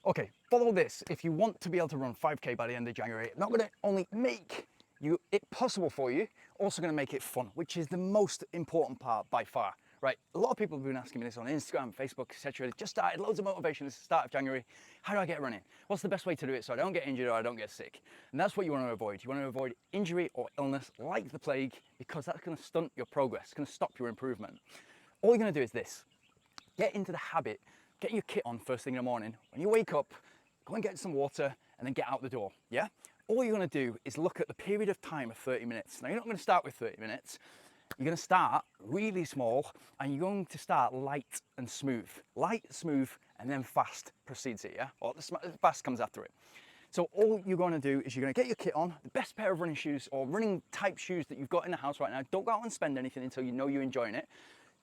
Okay, follow this. If you want to be able to run 5K by the end of January, not going to only make it possible for you, also going to make it fun, which is the most important part by far, right? A lot of people have been asking me this on Instagram, Facebook, etc. Just started, loads of motivation. It's the start of January. How do I get running? What's the best way to do it so I don't get injured or I don't get sick? And that's what you want to avoid. You want to avoid injury or illness like the plague, because that's going to stunt your progress. It's going to stop your improvement. All you're going to do is this. Get into the habit, get your kit on first thing in the morning. When you wake up, go and get some water and then get out the door, yeah? All you're gonna do is look at the period of time of 30 minutes. Now, you're not gonna start with 30 minutes. You're gonna start really small and you're going to start light and smooth. Light, smooth, and then fast precedes it, yeah? Or the fast comes after it. So all you're gonna do is you're gonna get your kit on, the best pair of running shoes or running type shoes that you've got in the house right now. Don't go out and spend anything until you know you're enjoying it.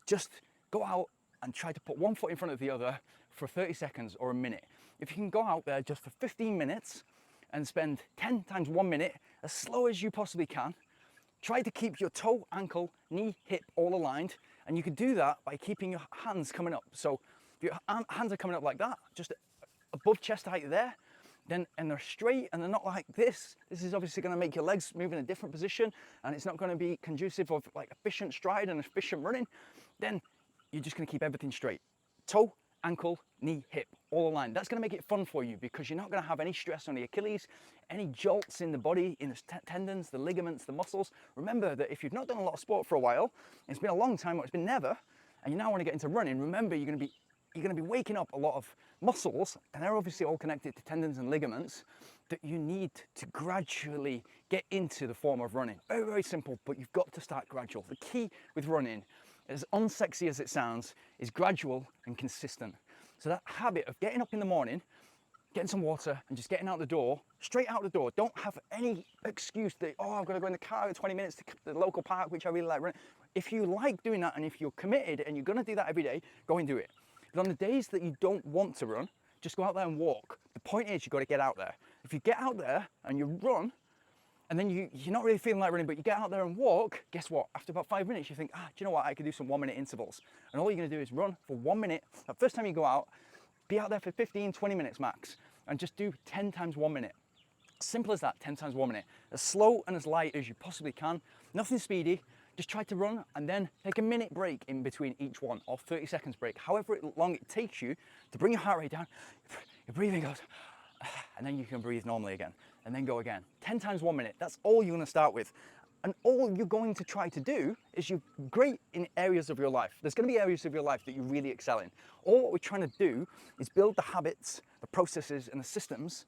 Just go out and try to put one foot in front of the other for 30 seconds or a minute. If you can go out there just for 15 minutes and spend 10 times 1 minute, as slow as you possibly can, try to keep your toe, ankle, knee, hip all aligned. And you can do that by keeping your hands coming up. So if your hands are coming up like that, just above chest height there, then, and they're straight and they're not like this. This is obviously going to make your legs move in a different position, and it's not going to be conducive of like efficient stride and efficient running. Then you're just going to keep everything straight. Toe, ankle, knee, hip, all aligned. That's going to make it fun for you because you're not going to have any stress on the Achilles, any jolts in the body, in the tendons, the ligaments, the muscles. Remember that if you've not done a lot of sport for a while, it's been a long time or it's been never, and you now want to get into running, remember you're going to be waking up a lot of muscles, and they're obviously all connected to tendons and ligaments that you need to gradually get into the form of running. Very, very simple, but you've got to start gradual. The key with running, as unsexy as it sounds, is gradual and consistent. So that habit of getting up in the morning, getting some water and just getting out the door, straight out the door. Don't have any excuse that, oh, I've got to go in the car in 20 minutes to the local park, which I really like running. If you like doing that and if you're committed and you're going to do that every day, go and do it. But on the days that you don't want to run, just go out there and walk. The point is, you've got to get out there. If you get out there and you run, and then you're not really feeling like running, but you get out there and walk, guess what? After about 5 minutes, you think, do you know what? I could do some 1 minute intervals. And all you're going to do is run for 1 minute. The first time you go out, be out there for 15, 20 minutes max, and just do 10 times 1 minute. Simple as that, 10 times 1 minute. As slow and as light as you possibly can. Nothing speedy. Just try to run and then take a minute break in between each one, or 30 seconds break. However long it takes you to bring your heart rate down, your breathing goes, and then you can breathe normally again, and then go again. 10 times 1 minute, that's all you're gonna start with. And all you're going to try to do is you're great in areas of your life. There's gonna be areas of your life that you really excel in. All what we're trying to do is build the habits, the processes, and the systems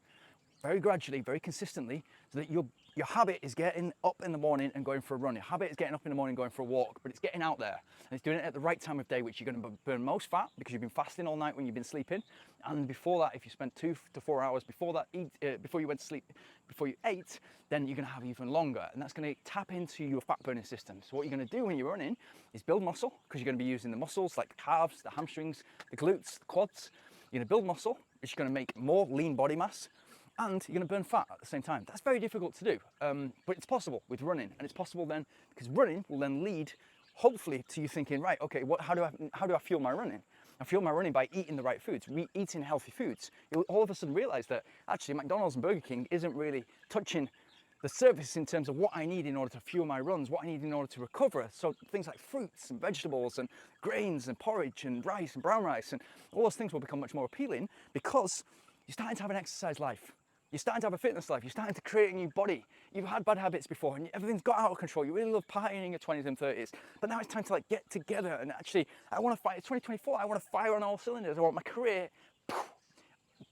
very gradually, very consistently, so that your habit is getting up in the morning and going for a run. Your habit is getting up in the morning and going for a walk, but it's getting out there. And it's doing it at the right time of day, which you're going to burn most fat because you've been fasting all night when you've been sleeping. And before that, if you spent 2 to 4 hours before that, before you went to sleep, before you ate, then you're going to have even longer. And that's going to tap into your fat burning system. So what you're going to do when you're running is build muscle, because you're going to be using the muscles like the calves, the hamstrings, the glutes, the quads. You're going to build muscle, which is going to make more lean body mass, and you're going to burn fat at the same time. That's very difficult to do, but it's possible with running, and it's possible then because running will then lead, hopefully, to you thinking, right, okay, how do I fuel my running? I fuel my running by eating the right foods, eating healthy foods. You'll all of a sudden realize that actually McDonald's and Burger King isn't really touching the surface in terms of what I need in order to fuel my runs, what I need in order to recover. So things like fruits and vegetables and grains and porridge and rice and brown rice and all those things will become much more appealing because you're starting to have an exercise life. You're starting to have a fitness life. You're starting to create a new body. You've had bad habits before and everything's got out of control. You really love partying in your 20s and 30s. But now it's time to like get together and actually, I want to fight. It's 2024. I want to fire on all cylinders. I want my career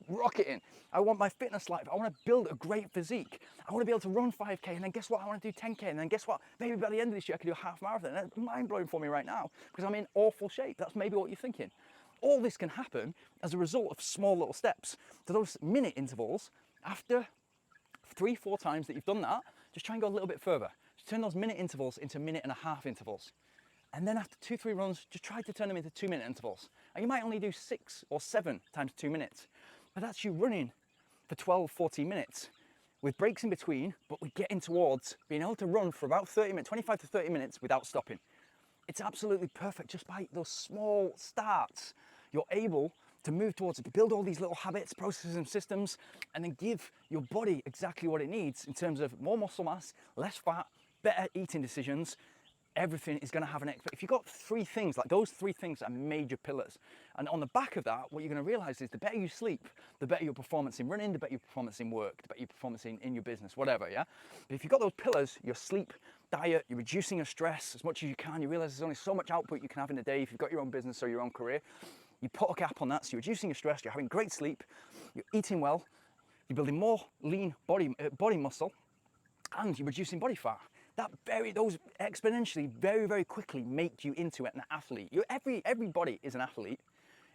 rocketing. I want my fitness life. I want to build a great physique. I want to be able to run 5K and then guess what? I want to do 10K and then guess what? Maybe by the end of this year I could do a half marathon. That's mind blowing for me right now because I'm in awful shape. That's maybe what you're thinking. All this can happen as a result of small little steps. So those minute intervals, after 3-4 times that you've done that, just try and go a little bit further. Just turn those minute intervals into 1.5-minute intervals. And then after 2-3 runs, just try to turn them into 2-minute intervals. And you might only do 6 or 7 times 2 minutes. But that's you running for 12-14 minutes with breaks in between, but we're getting towards being able to run for about 25 to 30 minutes without stopping. It's absolutely perfect just by those small starts. You're able to move towards it, to build all these little habits, processes and systems, and then give your body exactly what it needs in terms of more muscle mass, less fat, better eating decisions. Everything is going to have an if you've got three things, like those three things are major pillars, and on the back of that, what you're going to realize is the better you sleep, the better your performance in running, the better your performance in work, the better your performance in your business, whatever. Yeah, but if you've got those pillars, your sleep, diet, you're reducing your stress as much as you can. You realize there's only so much output you can have in a day if you've got your own business or your own career. You put a cap on that, so you're reducing your stress, you're having great sleep, you're eating well, you're building more lean body muscle, and you're reducing body fat. Those exponentially very quickly make you into an athlete. Everybody is an athlete.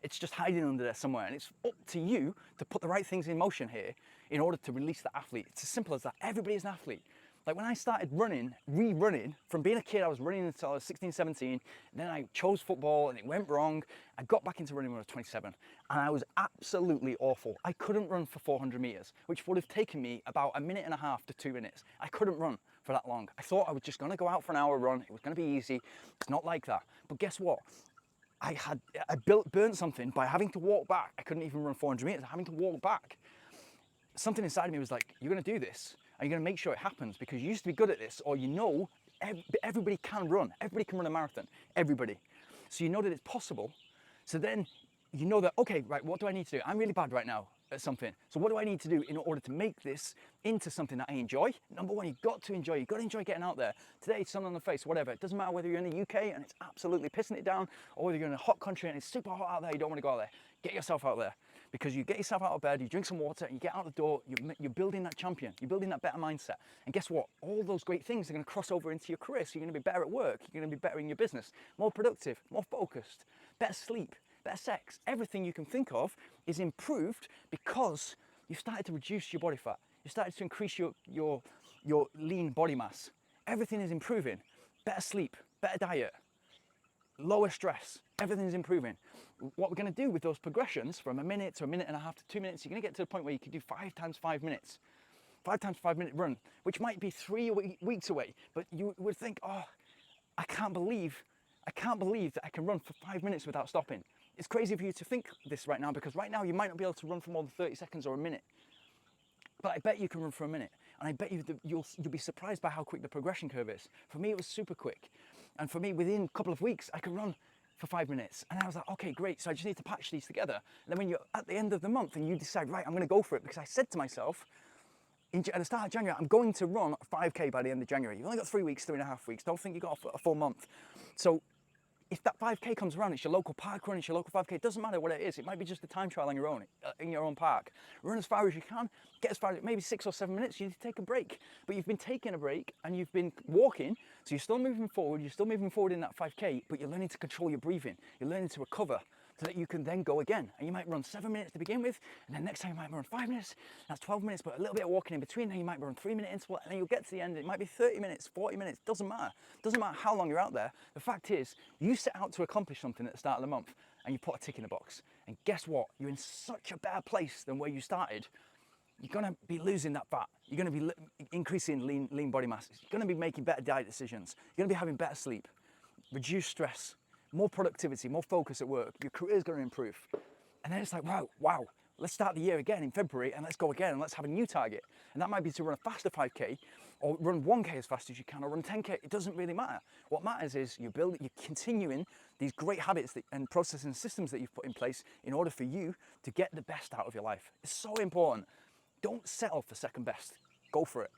It's just hiding under there somewhere, and it's up to you to put the right things in motion here in order to release the athlete. It's as simple as that. Everybody is an athlete. Like when I started rerunning, from being a kid, I was running until I was 16, 17, and then I chose football and it went wrong. I got back into running when I was 27, and I was absolutely awful. I couldn't run for 400 meters, which would have taken me about 1.5 minutes to 2 minutes. I couldn't run for that long. I thought I was just gonna go out for an hour run. It was gonna be easy. It's not like that. But guess what? I burnt something by having to walk back. I couldn't even run 400 meters, having to walk back. Something inside of me was like, you're gonna do this, and you're gonna make sure it happens because you used to be good at this, or you know, everybody can run. Everybody can run a marathon, everybody. So you know that it's possible. So then you know that, okay, right, what do I need to do? I'm really bad right now at something. So what do I need to do in order to make this into something that I enjoy? Number one, you've got to enjoy getting out there. Today, sun on the face, whatever. It doesn't matter whether you're in the UK and it's absolutely pissing it down, or whether you're in a hot country and it's super hot out there, you don't want to go out there. Get yourself out there. Because you get yourself out of bed, you drink some water, and you get out the door, you're building that champion, you're building that better mindset. And guess what? All those great things are going to cross over into your career. So you're going to be better at work, you're going to be better in your business, more productive, more focused, better sleep, better sex. Everything you can think of is improved because you've started to reduce your body fat. You've started to increase your lean body mass. Everything is improving. Better sleep, better diet, lower stress, everything's improving. What we're going to do with those progressions from 1 minute to 1.5 minutes to 2 minutes, you're going to get to the point where you can do 5 times 5 minutes. 5 times 5 minute run, which might be 3 weeks away, but you would think, oh, I can't believe that I can run for 5 minutes without stopping. It's crazy for you to think this right now, because right now you might not be able to run for more than 30 seconds or a minute. But I bet you can run for a minute, and I bet you'll be surprised by how quick the progression curve is. For me, it was super quick, and for me, within a couple of weeks, I could run for 5 minutes, and I was like, okay, great. So I just need to patch these together. And then when you're at the end of the month and you decide, right, I'm going to go for it, because I said to myself at the start of January, I'm going to run 5K by the end of January. You've only got 3 weeks, 3.5 weeks. Don't think you got a full month. So if that 5K comes around, it's your local park run, it's your local 5K, it doesn't matter what it is. It might be just a time trial on your own, in your own park. Run as far as you can, get as far as maybe 6 or 7 minutes, you need to take a break. But you've been taking a break and you've been walking, so you're still moving forward in that 5K, but you're learning to control your breathing. You're learning to recover so that you can then go again. And you might run 7 minutes to begin with, and then next time you might run 5 minutes, that's 12 minutes, but a little bit of walking in between, then you might run 3-minute interval, and then you'll get to the end, it might be 30 minutes, 40 minutes, doesn't matter. Doesn't matter how long you're out there. The fact is, you set out to accomplish something at the start of the month, and you put a tick in the box. And guess what? You're in such a better place than where you started. You're gonna be losing that fat. You're gonna be increasing lean body mass. You're gonna be making better diet decisions. You're gonna be having better sleep, reduced stress, more productivity, more focus at work. Your career's gonna improve. And then it's like, wow, let's start the year again in February, and let's go again, and let's have a new target. And that might be to run a faster 5K, or run 1K as fast as you can, or run 10K. It doesn't really matter. What matters is you're continuing these great habits and processes and systems that you've put in place in order for you to get the best out of your life. It's so important. Don't settle for second best. Go for it.